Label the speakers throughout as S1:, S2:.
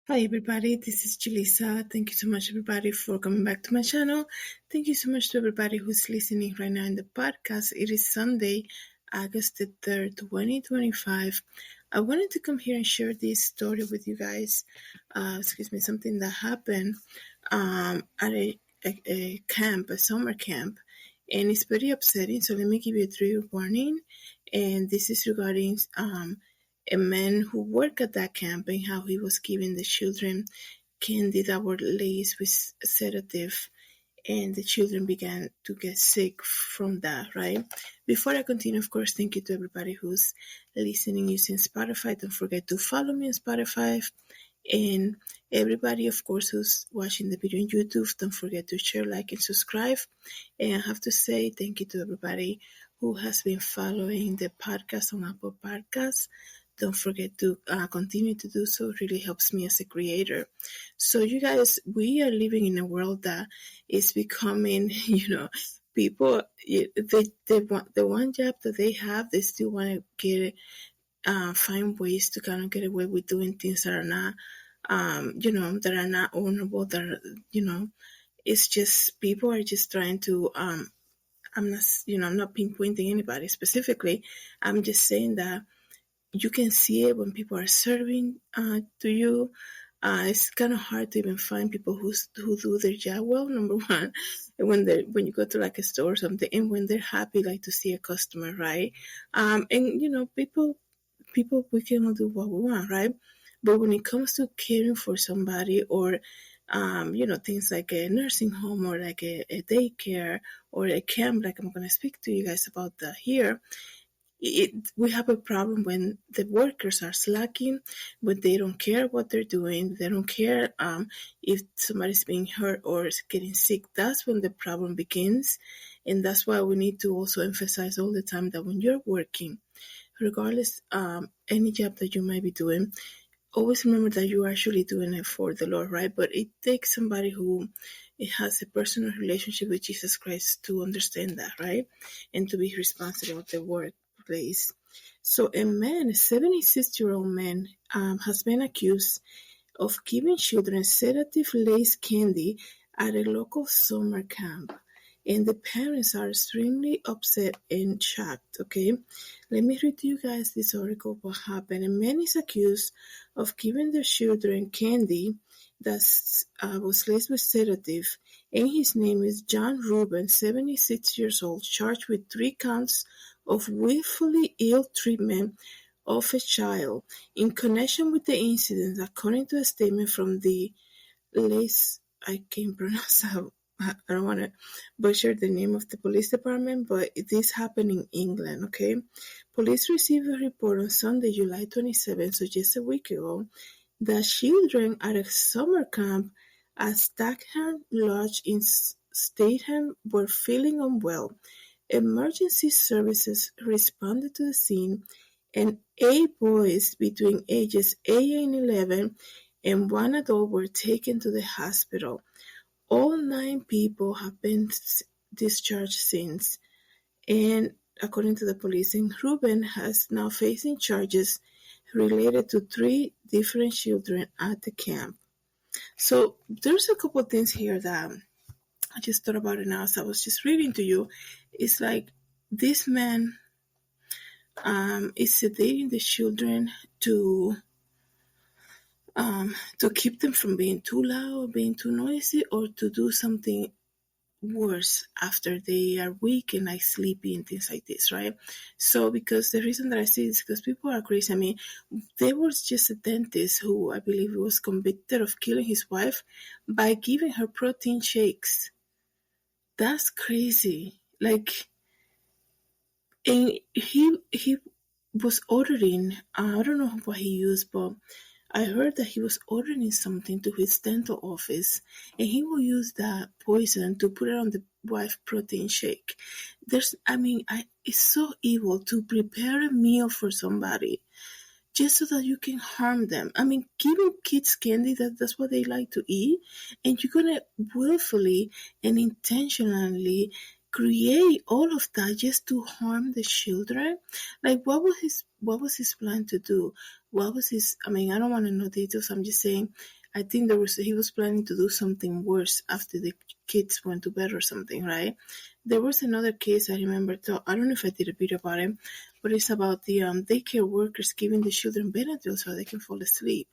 S1: Hi everybody, this is Julissa. Thank you so much everybody for coming back to my channel. Thank you so much to everybody who's listening right now in the podcast. It is Sunday, August the 3rd, 2025. I wanted to come here and share this story with you guys. Something that happened at a camp, a summer camp, and it's very upsetting. So let me give you a trigger warning. And this is regarding a man who worked at that camp and how he was giving the children candy that were laced with sedative, and the children began to get sick from that, right? Before I continue, of course, thank you to everybody who's listening using Spotify. Don't forget to follow me on Spotify. And everybody, of course, who's watching the video on YouTube, don't forget to share, like, and subscribe. And I have to say thank you to everybody who has been following the podcast on Apple Podcasts. Don't forget to continue to do so. It really helps me as a creator. So, you guys, we are living in a world that is becoming, people, they want the one job that they have, they still want to get find ways to kind of get away with doing things that are not, that are not honorable. That are, it's just people are just trying to. I'm not pinpointing anybody specifically. I'm just saying that you can see it when people are serving to you. It's kind of hard to even find people who do their job well. Number one, and when you go to like a store or something, and when they're happy, like to see a customer, right? And people we can all do what we want, right? But when it comes to caring for somebody, or things like a nursing home, or like a daycare, or a camp, like I'm going to speak to you guys about that here. We have a problem when the workers are slacking, when they don't care what they're doing, they don't care if somebody's being hurt or is getting sick. That's when the problem begins. And that's why we need to also emphasize all the time that when you're working, regardless any job that you might be doing, always remember that you're actually doing it for the Lord, right? But it takes somebody who has a personal relationship with Jesus Christ to understand that, right? And to be responsible at the workplace. So a 76-year-old man, has been accused of giving children sedative-laced candy at a local summer camp. And the parents are extremely upset and shocked, okay? Let me read to you guys this article, what happened. A man is accused of giving their children candy that was laced with sedative, and his name is Jon Ruben, 76 years old, charged with 3 counts of willfully ill treatment of a child in connection with the incident, according to a statement from the Lace. I can't pronounce that. I don't want to butcher the name of the police department, but this happened in England, okay? Police received a report on Sunday, July 27th, so just a week ago, that children at a summer camp at Stackham Lodge in Statham were feeling unwell. Emergency services responded to the scene, and 8 boys between ages 8 and 11 and 1 adult were taken to the hospital. All 9 people have been discharged since, and according to the police, and Ruben has now facing charges related to 3 different children at the camp. So there's a couple of things here that I just thought about it now as I was just reading to you. It's like this man is sedating the children to keep them from being too loud, being too noisy, or to do something worse after they are weak and like sleepy and things like this, right? So because the reason that I say this is because people are crazy. I mean, there was just a dentist who I believe was convicted of killing his wife by giving her protein shakes. That's crazy. Like, and he was ordering, I don't know what he used, but I heard that he was ordering something to his dental office, and he will use that poison to put it on the wife protein shake. It's so evil to prepare a meal for somebody just so that you can harm them. I mean, giving kids candy, that's what they like to eat, and you're gonna willfully and intentionally create all of that just to harm the children? Like, what was his plan to do? What was his? I mean, I don't want to know details. I'm just saying. I think he was planning to do something worse after the kids went to bed or something, right? There was another case I remember. I don't know if I did a video about it, but it's about the daycare workers giving the children Benadryl so they can fall asleep.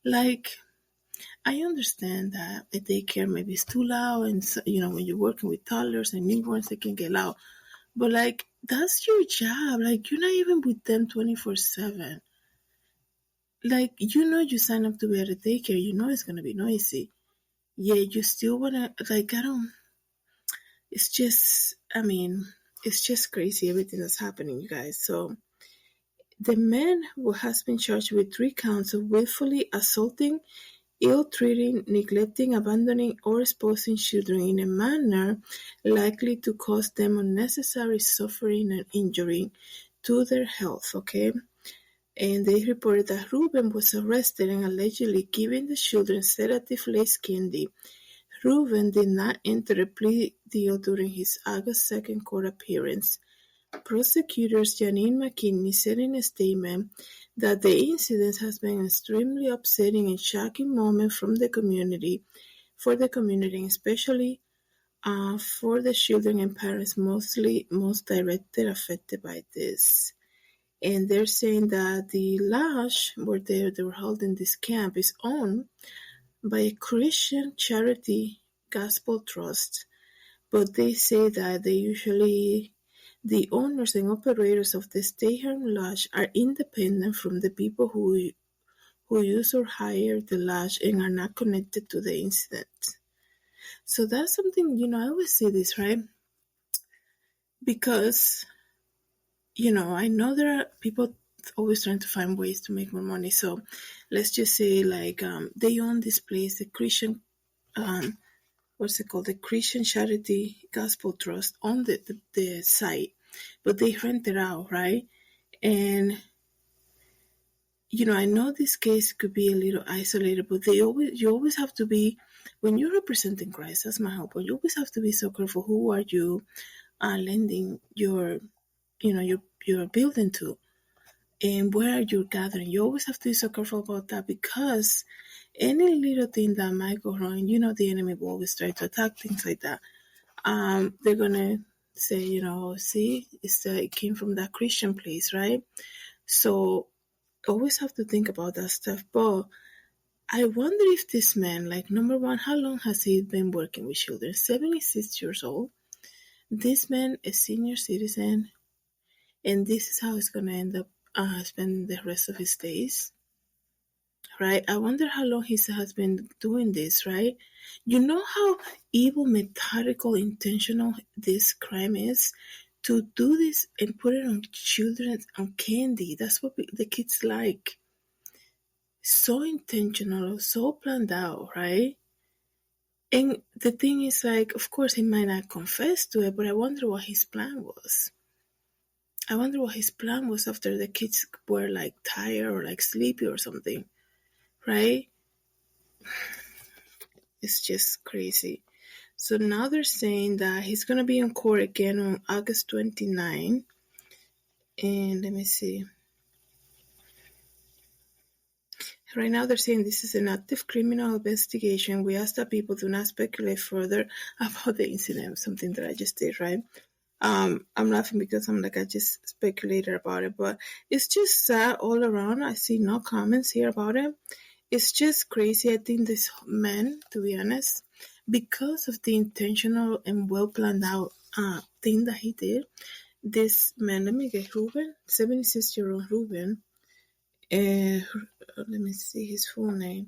S1: Like, I understand that a daycare maybe is too loud, and when you're working with toddlers and newborns, they can get loud. But like, that's your job. Like, you're not even with them 24/7. Like, you sign up to be at a daycare. You know it's gonna be noisy. Yeah, you still wanna like. I don't. It's just. I mean, it's just crazy everything that's happening, you guys. So the man who has been charged with 3 counts of willfully assaulting, ill-treating, neglecting, abandoning, or exposing children in a manner likely to cause them unnecessary suffering and injury to their health, okay? And they reported that Ruben was arrested and allegedly giving the children sedative-laced candy. Ruben did not enter a plea deal during his August 2nd court appearance. Prosecutors Janine McKinney said in a statement that the incident has been an extremely upsetting and shocking moment for the community, and especially for the children and parents most directly affected by this. And they're saying that the lodge where they were holding this camp is owned by a Christian charity gospel trust, but they say that the owners and operators of the stay-home lodge are independent from the people who use or hire the lodge and are not connected to the incident. So that's something, I always say this, right? Because, I know there are people always trying to find ways to make more money. So let's just say, like, they own this place, the Christian, what's it called? The Christian Charity Gospel Trust on the site, but they rent it out, right? And I know this case could be a little isolated, but you always have to be, when you're representing Christ, that's my hope. But you always have to be so careful. Who are you lending your building to, and where are you gathering? You always have to be so careful about that, because any little thing that might go wrong, the enemy will always try to attack things like that. They're gonna say, see, it came from that Christian place, right? So always have to think about that stuff. But I wonder if this man, like, number one, how long has he been working with children? 76 years old. This man is senior citizen, and this is how he's gonna end up spending the rest of his days, right? I wonder how long he has been doing this, right? You know how evil, methodical, intentional this crime is? To do this and put it on children, on candy. That's what the kids like. So intentional, so planned out, right? And the thing is, like, of course, he might not confess to it, but I wonder what his plan was. I wonder what his plan was after the kids were, like, tired or, like, sleepy or something, right? It's just crazy. So now they're saying that he's going to be in court again on August 29. And let me see. Right now they're saying this is an active criminal investigation. We ask that people do not speculate further about the incident, something that I just did, right? I'm laughing because I'm like, I just speculated about it, but it's just sad all around. I see no comments here about it. It's just crazy. I think this man, to be honest, because of the intentional and well planned out thing that he did, this man, let me get Ruben, 76-year-old Ruben, let me see his full name,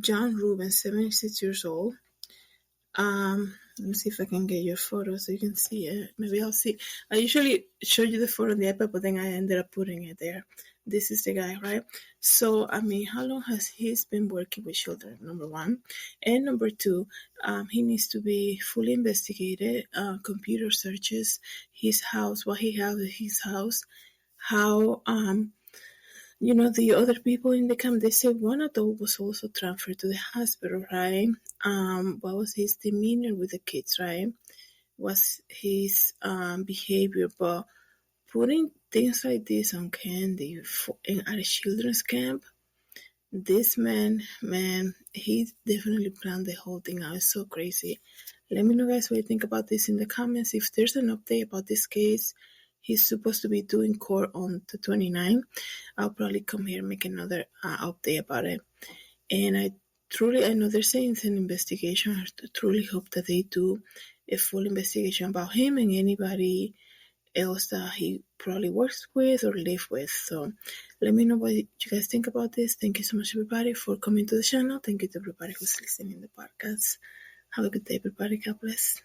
S1: Jon Ruben, 76 years old. Let me see if I can get your photo so you can see it. Maybe I'll see. I usually show you the photo on the iPad, but then I ended up putting it there. This is the guy, right? So, I mean, how long has he been working with children? Number one. And number two, he needs to be fully investigated. Computer searches his house, what he has in his house, how, the other people in the camp, they say one adult was also transferred to the hospital, right? What was his demeanor with the kids, right? was his behavior, but putting things like this on candy at a children's camp, this man, he definitely planned the whole thing out. It's so crazy. Let me know, guys, what you think about this in the comments. If there's an update about this case, he's supposed to be doing court on the 29th. I'll probably come here and make another update about it. And I know they're saying it's an investigation. I truly hope that they do a full investigation about him and anybody else that he probably works with or live with. So let me know what you guys think about this. Thank you so much, everybody, for coming to the channel. Thank you to everybody who's listening to the podcast. Have a good day, everybody. God bless.